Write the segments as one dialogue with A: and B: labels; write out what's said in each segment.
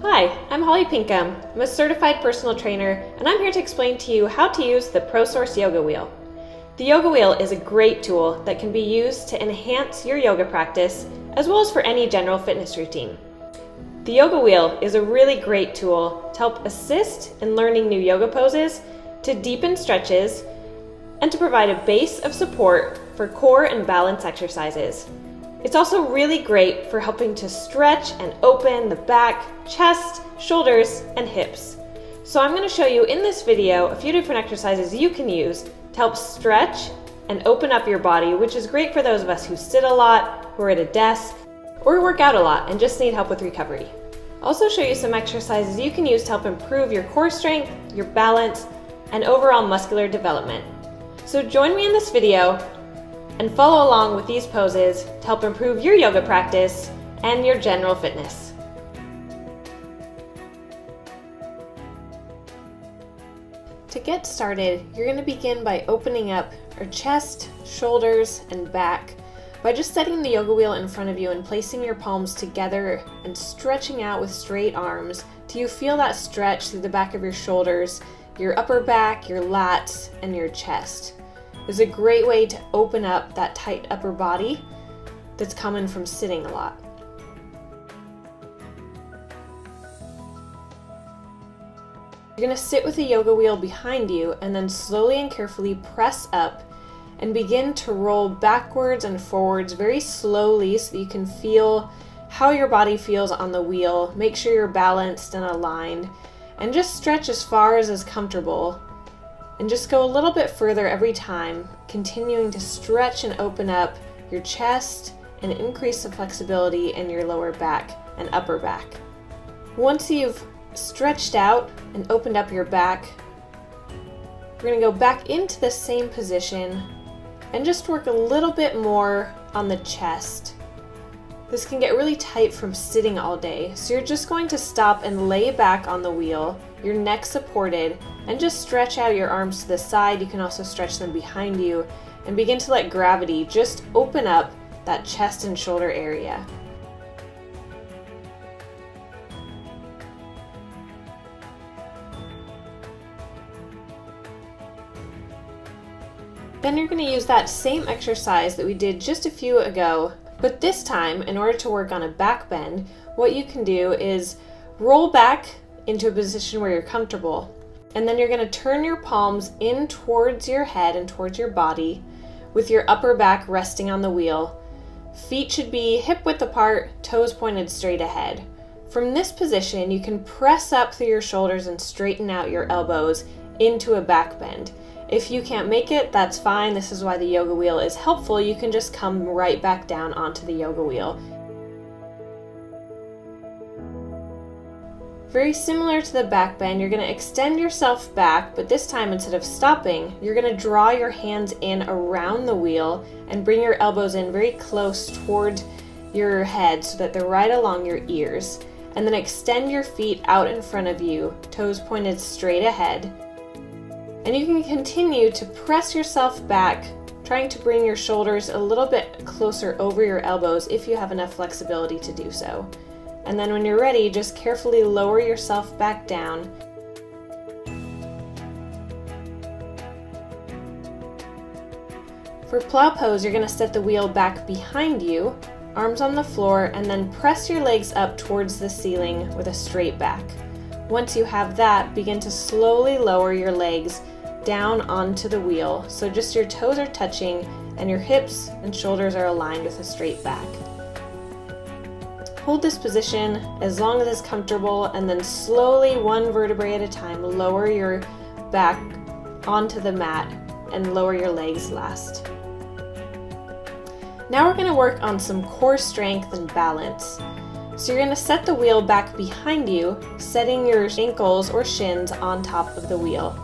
A: Hi, I'm Holly Pinkham. I'm a certified personal trainer, and I'm here to explain to you how to use the ProSource Yoga Wheel. The Yoga Wheel is a great tool that can be used to enhance your yoga practice, as well as for any general fitness routine. The Yoga Wheel is a really great tool to help assist in learning new yoga poses, to deepen stretches, and to provide a base of support for core and balance exercises. It's also really great for helping to stretch and open the back, chest, shoulders, and hips. So I'm going to show you in this video a few different exercises you can use to help stretch and open up your body, which is great for those of us who sit a lot, who are at a desk, or work out a lot and just need help with recovery. I'll also show you some exercises you can use to help improve your core strength, your balance, and overall muscular development. So join me in this video and follow along with these poses to help improve your yoga practice and your general fitness. To get started, you're going to begin by opening up your chest, shoulders, and back by just setting the yoga wheel in front of you and placing your palms together and stretching out with straight arms till you feel that stretch through the back of your shoulders, your upper back, your lats, and your chest. It's a great way to open up that tight upper body that's coming from sitting a lot. You're going to sit with the yoga wheel behind you and then slowly and carefully press up and begin to roll backwards and forwards very slowly so that you can feel how your body feels on the wheel. Make sure you're balanced and aligned, and just stretch as far as is comfortable. And just go a little bit further every time, continuing to stretch and open up your chest and increase the flexibility in your lower back and upper back. Once you've stretched out and opened up your back, we're going to go back into the same position and just work a little bit more on the chest. This can get really tight from sitting all day, so you're just going to stop and lay back on the wheel, your neck supported, and just stretch out your arms to the side. You can also stretch them behind you and begin to let gravity just open up that chest and shoulder area. Then you're going to use that same exercise that we did just a few ago, but this time, in order to work on a back bend, what you can do is roll back into a position where you're comfortable, and then you're going to turn your palms in towards your head and towards your body with your upper back resting on the wheel. Feet should be hip width apart, toes pointed straight ahead. From this position, you can press up through your shoulders and straighten out your elbows into a back bend. If you can't make it, that's fine. This is why the yoga wheel is helpful. You can just come right back down onto the yoga wheel. Very similar to the back bend, you're going to extend yourself back, but this time instead of stopping, you're going to draw your hands in around the wheel and bring your elbows in very close toward your head so that they're right along your ears. And then extend your feet out in front of you, toes pointed straight ahead. And you can continue to press yourself back, trying to bring your shoulders a little bit closer over your elbows if you have enough flexibility to do so. And then when you're ready, just carefully lower yourself back down. For plow pose, you're going to set the wheel back behind you, arms on the floor, and then press your legs up towards the ceiling with a straight back. Once you have that, begin to slowly lower your legs down onto the wheel, so just your toes are touching and your hips and shoulders are aligned with a straight back. Hold this position as long as it's comfortable, and then slowly, one vertebrae at a time, lower your back onto the mat and lower your legs last. Now we're going to work on some core strength and balance. So you're going to set the wheel back behind you, setting your ankles or shins on top of the wheel.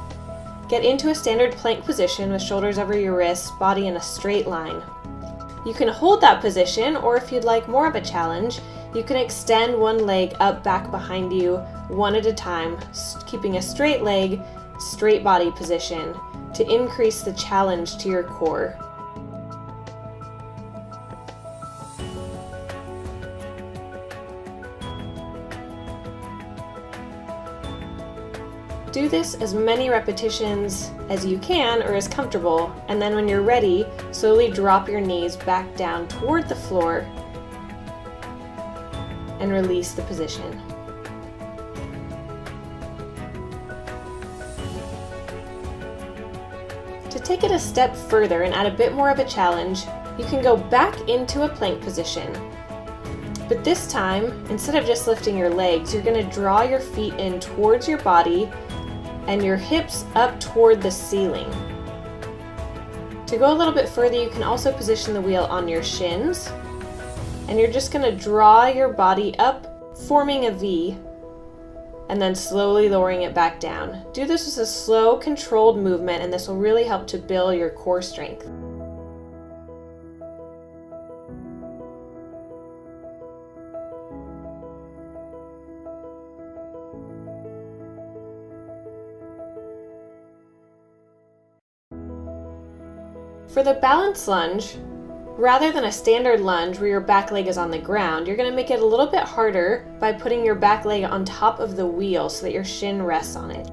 A: Get into a standard plank position with shoulders over your wrists, body in a straight line. You can hold that position, or if you'd like more of a challenge, you can extend one leg up back behind you one at a time, keeping a straight leg, straight body position to increase the challenge to your core. Do this as many repetitions as you can or as comfortable, and then when you're ready, slowly drop your knees back down toward the floor and release the position. To take it a step further and add a bit more of a challenge, you can go back into a plank position. But this time, instead of just lifting your legs, you're going to draw your feet in towards your body and your hips up toward the ceiling. To go a little bit further, you can also position the wheel on your shins, and you're just going to draw your body up, forming a V, and then slowly lowering it back down. Do this as a slow, controlled movement, and this will really help to build your core strength. For the balance lunge, rather than a standard lunge where your back leg is on the ground, you're going to make it a little bit harder by putting your back leg on top of the wheel so that your shin rests on it.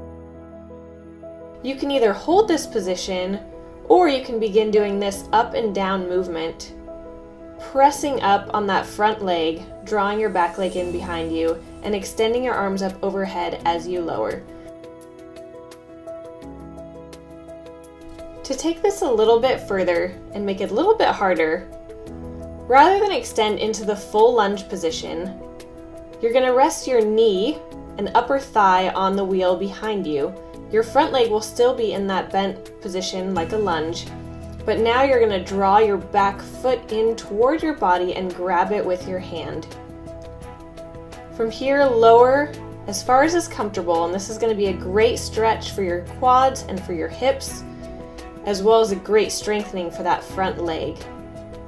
A: You can either hold this position, or you can begin doing this up and down movement, pressing up on that front leg, drawing your back leg in behind you, and extending your arms up overhead as you lower. To take this a little bit further and make it a little bit harder, rather than extend into the full lunge position, you're going to rest your knee and upper thigh on the wheel behind you. Your front leg will still be in that bent position like a lunge, but now you're going to draw your back foot in toward your body and grab it with your hand. From here, lower as far as is comfortable, and this is going to be a great stretch for your quads and for your hips, as well as a great strengthening for that front leg.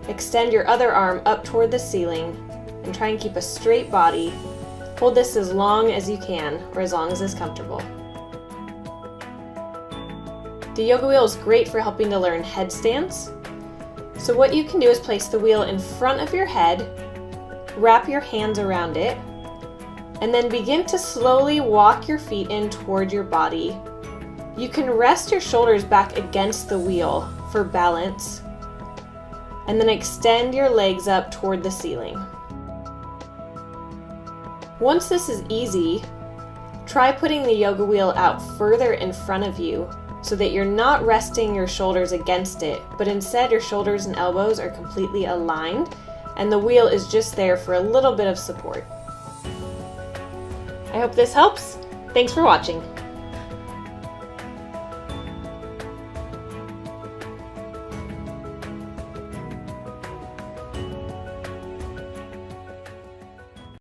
A: Extend your other arm up toward the ceiling and try and keep a straight body. Hold this as long as you can, or as long as is comfortable. The yoga wheel is great for helping to learn headstands. So what you can do is place the wheel in front of your head, wrap your hands around it, and then begin to slowly walk your feet in toward your body. You can rest your shoulders back against the wheel for balance, and then extend your legs up toward the ceiling. Once this is easy, try putting the yoga wheel out further in front of you so that you're not resting your shoulders against it, but instead your shoulders and elbows are completely aligned and the wheel is just there for a little bit of support. I hope this helps. Thanks for watching.